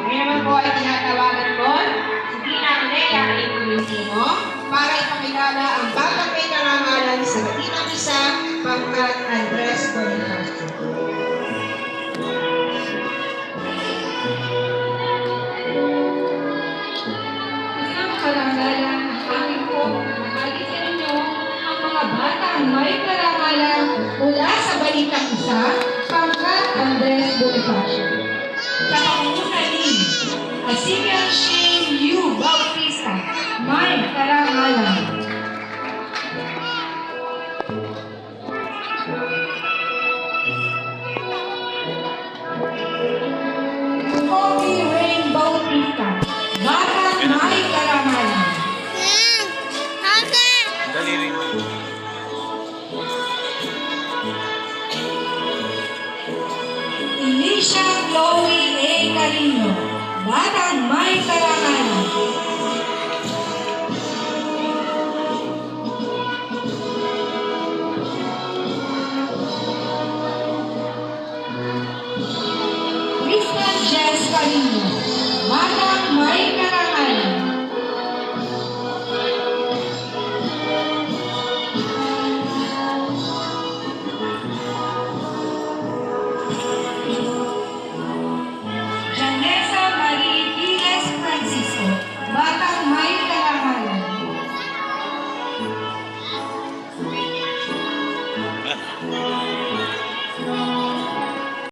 Ngayon naman po ay tinatawagan ko si Ginang Lea A. Tolentino para ipakilala ang batang may karangalan sa Latina Misa, pangkat Andres Bonifacio. Isang karangalan ang aking po nabagi sa inyo ang mga batang may karangalan mula sa Balitang Isa, pangkat Andres Bonifacio. Sa pangunguna ni Asigan Shane U. Bautista, may karangalan. Kobe Rain Bautista, batang may karangalan. Daliri mo. Elisha Chloe A. Carino, batang may karangalan. Kristen Jess Carino, batang may karangalan.